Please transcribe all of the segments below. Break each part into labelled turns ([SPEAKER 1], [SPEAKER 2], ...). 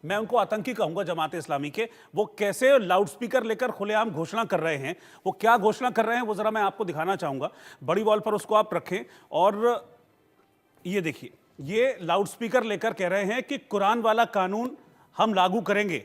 [SPEAKER 1] मैं उनको आतंकी कहूंगा जमात इस्लामी के, वो कैसे लाउडस्पीकर लेकर खुलेआम घोषणा कर रहे हैं, वो क्या घोषणा कर रहे हैं वो जरा मैं आपको दिखाना चाहूंगा। बड़ी वॉल पर उसको आप रखें और ये देखिए, ये लाउडस्पीकर लेकर कह रहे हैं कि कुरान वाला कानून हम लागू करेंगे,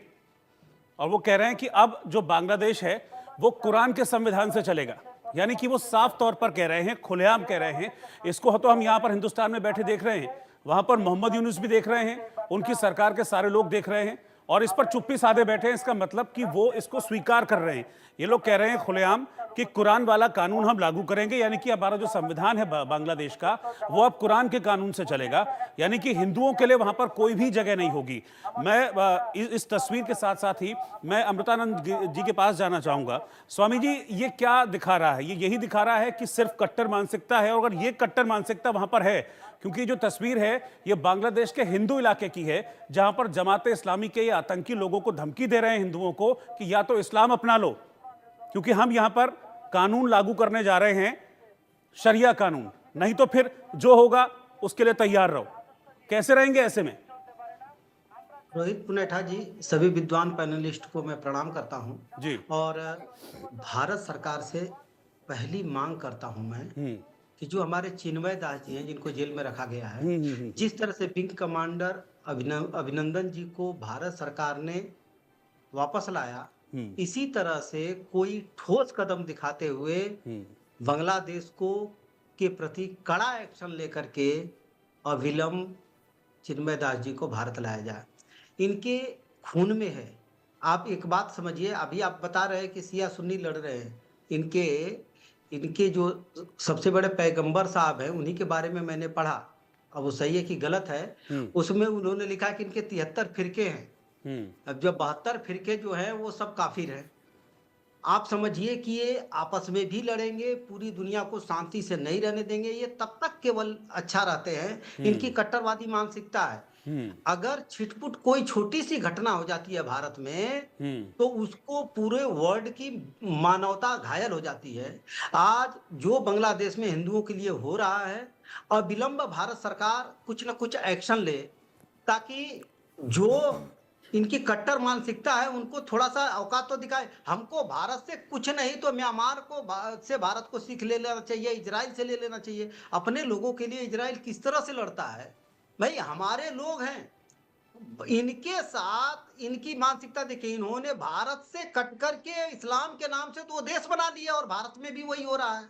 [SPEAKER 1] और वो कह रहे हैं कि अब जो बांग्लादेश है वो कुरान के संविधान से चलेगा। यानी कि वो साफ तौर पर कह रहे हैं, खुलेआम कह रहे हैं। इसको तो हम यहां पर हिंदुस्तान में बैठे देख रहे हैं, वहां पर मोहम्मद यूनुस भी देख रहे हैं, उनकी सरकार के सारे लोग देख रहे हैं, और इस पर चुप्पी साधे बैठे हैं। इसका मतलब कि वो इसको स्वीकार कर रहे हैं। ये लोग कह रहे हैं खुलेआम कि कुरान वाला कानून हम लागू करेंगे, यानी कि हमारा जो संविधान है बांग्लादेश का, वो अब कुरान के कानून से चलेगा। यानी कि हिंदुओं के लिए वहां पर कोई भी जगह नहीं होगी। मैं इस तस्वीर के साथ साथ ही मैं अमृतानंद जी के पास जाना चाहूंगा। स्वामी जी, ये क्या दिखा रहा है? ये यही दिखा रहा है कि सिर्फ कट्टर मानसिकता है, और अगर ये कट्टर मानसिकता वहां पर है, क्योंकि जो तस्वीर है ये बांग्लादेश के हिंदू इलाके की है, जहां पर जमाते इस्लामी के ये आतंकी लोगों को धमकी दे रहे हैं हिंदुओं को कि या तो इस्लाम अपना लो, क्योंकि हम यहां पर कानून लागू करने जा रहे हैं, शरिया कानून, नहीं तो फिर जो होगा उसके लिए तैयार रहो। कैसे रहेंगे ऐसे में?
[SPEAKER 2] रोहित पुनेठा जी, सभी विद्वान पैनलिस्ट को मैं प्रणाम करता हूं।
[SPEAKER 1] जी।
[SPEAKER 2] और भारत सरकार से पहली मांग करता हूं मैं
[SPEAKER 1] हम्म।
[SPEAKER 2] कि जो हमारे चिन्मय दास जी हैं, जिनको जेल में रखा गया है,
[SPEAKER 1] हम्म।
[SPEAKER 2] जिस तरह से विंग कमांडर अभिनंदन जी को भारत सरकार ने वापस लाया,
[SPEAKER 1] हम्म।
[SPEAKER 2] इसी तरह से कोई ठोस कदम दिखाते हुए
[SPEAKER 1] हम्म।
[SPEAKER 2] बांग्लादेश को के प्रति कड़ा एक्शन लेकर के अविलंब चिन्मय दास जी को भारत लाया जाए। इनके खून में है। आप एक बात समझिए, अभी आप बता रहे हैं कि शिया सुन्नी लड़ रहे हैं। इनके इनके जो सबसे बड़े पैगंबर साहब हैं, उन्हीं के बारे में मैंने पढ़ा। अब वो सही है कि गलत है,
[SPEAKER 1] हम्म।
[SPEAKER 2] उसमें उन्होंने लिखा कि इनके 73 फिरके हैं।
[SPEAKER 1] हम्म।
[SPEAKER 2] अब जो 72 फिरके जो हैं वो सब काफिर हैं। आप समझिए कि ये आपस में भी लड़ेंगे, पूरी दुनिया को शांति से नहीं रहने देंगे। ये तब तक केवल अच्छा रहते हैं, इनकी
[SPEAKER 1] हम्म।
[SPEAKER 2] कट्टरवादी मानसिकता है।
[SPEAKER 1] हम्म।
[SPEAKER 2] अगर छिटपुट कोई छोटी सी घटना हो जाती है भारत में,
[SPEAKER 1] हम्म।
[SPEAKER 2] तो उसको पूरे वर्ल्ड की मानवता घायल हो जाती है। आज जो बांग्लादेश में हिंदुओं के लिए हो रहा है, अविलंब भारत सरकार कुछ न कुछ एक्शन ले, ताकि जो इनकी कट्टर मानसिकता है उनको थोड़ा सा औकात तो दिखाए। हमको भारत से कुछ नहीं तो म्यांमार को से भारत को सीख ले लेना चाहिए, इजराइल से ले लेना चाहिए। अपने लोगों के लिए इजराइल किस तरह से लड़ता है, भाई हमारे लोग हैं। इनके साथ इनकी मानसिकता देखिए, इन्होंने भारत से कट करके इस्लाम के नाम से तो वो देश बना लिया, और भारत में भी वही हो रहा है।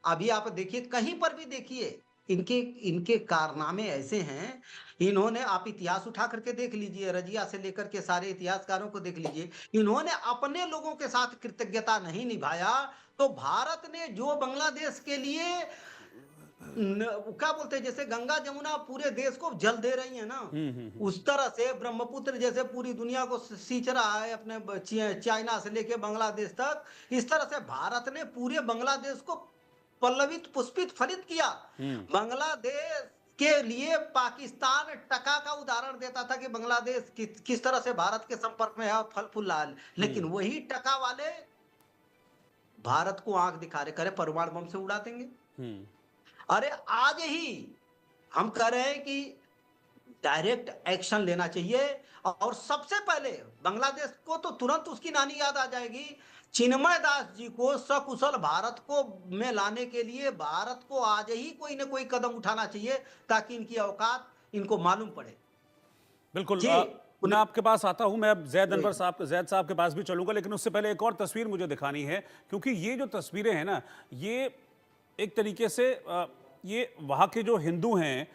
[SPEAKER 2] अभी आप देखिए, कहीं पर भी देखिए, इनके इनके कारनामे ऐसे हैं। इन्होंने, आप इतिहास उठा करके देख लीजिए, रजिया से लेकर के सारे इतिहासकारों को देख लीजिए, इन्होंने अपने लोगों के साथ कृतज्ञता नहीं निभाया, तो भारत ने जो बांग्लादेश के लिए क्या बोलते हैं, जैसे गंगा जमुना पूरे देश को जल दे रही है ना,
[SPEAKER 1] हम्म।
[SPEAKER 2] उस तरह से ब्रह्मपुत्र जैसे पूरी दुनिया को सींच रहा है, अपने चाइना से लेके बांग्लादेश तक। इस तरह से भारत ने पूरे बांग्लादेश को पल्लवित पुष्पित फलित किया।
[SPEAKER 1] हम्म।
[SPEAKER 2] बांग्लादेश के लिए पाकिस्तान टका का उदाहरण देता था कि बांग्लादेश किस तरह से भारत के संपर्क में है और फल फूल रहा है, लेकिन वही टका वाले भारत को आंख दिखा रहे, करे परमाणु बम से उड़ा देंगे।
[SPEAKER 1] हम्म।
[SPEAKER 2] अरे आज ही हम कह रहे हैं कि डायरेक्ट एक्शन लेना चाहिए, और सबसे पहले बांग्लादेश को तो तुरंत उसकी नानी याद आ जाएगी। चिन्मय दास जी को सकुशल भारत को में लाने के लिए भारत को आज ही कोई ना कोई कदम उठाना चाहिए, ताकि इनकी औकात इनको मालूम पड़े।
[SPEAKER 1] बिल्कुल।
[SPEAKER 2] जी।
[SPEAKER 1] मैं आपके पास आता हूं, मैं अब जैद साहब के पास भी चलूंगा, लेकिन उससे पहले एक और तस्वीर मुझे दिखानी है, क्योंकि ये जो तस्वीरें हैं ना, ये एक तरीके से ये वहाँ के जो हिंदू हैं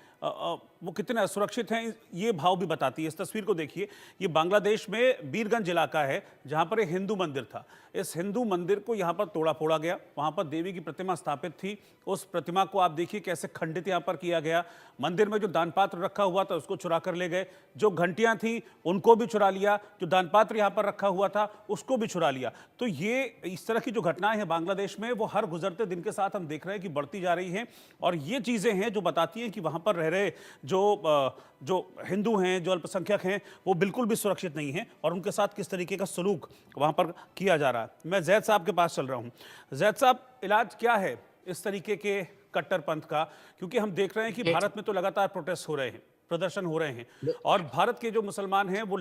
[SPEAKER 1] वो कितने असुरक्षित हैं, ये भाव भी बताती है। इस तस्वीर को देखिए, ये बांग्लादेश में बीरगंज इलाका है, जहाँ पर एक हिंदू मंदिर था। इस हिंदू मंदिर को यहाँ पर तोड़ा फोड़ा गया, वहाँ पर देवी की प्रतिमा स्थापित थी। उस प्रतिमा को आप देखिए कैसे खंडित यहाँ पर किया गया। मंदिर में जो दान पात्र रखा हुआ था उसको चुरा कर ले गए, जो घंटियाँ थी उनको भी चुरा लिया, जो दान पात्र यहाँ पर रखा हुआ था उसको भी चुरा लिया। तो ये इस तरह की जो घटनाएं हैं बांग्लादेश में, वो हर गुजरते दिन के साथ हम देख रहे हैं कि बढ़ती जा रही हैं। और ये चीज़ें हैं जो बताती हैं कि वहाँ पर रह रहे जो हिंदू हैं, जो अल्पसंख्यक हैं, वो बिल्कुल भी सुरक्षित नहीं हैं, और उनके साथ किस तरीके का सलूक वहाँ पर किया जा रहा है। मैं जैद साहब के पास चल रहा हूँ। जैद साहब, इलाज क्या है इस तरीके के कट्टरपंथ का? क्योंकि हम देख रहे हैं कि भारत में तो लगातार प्रोटेस्ट हो रहे हैं, प्रदर्शन हो रहे हैं, और भारत के जो मुसलमान हैं वो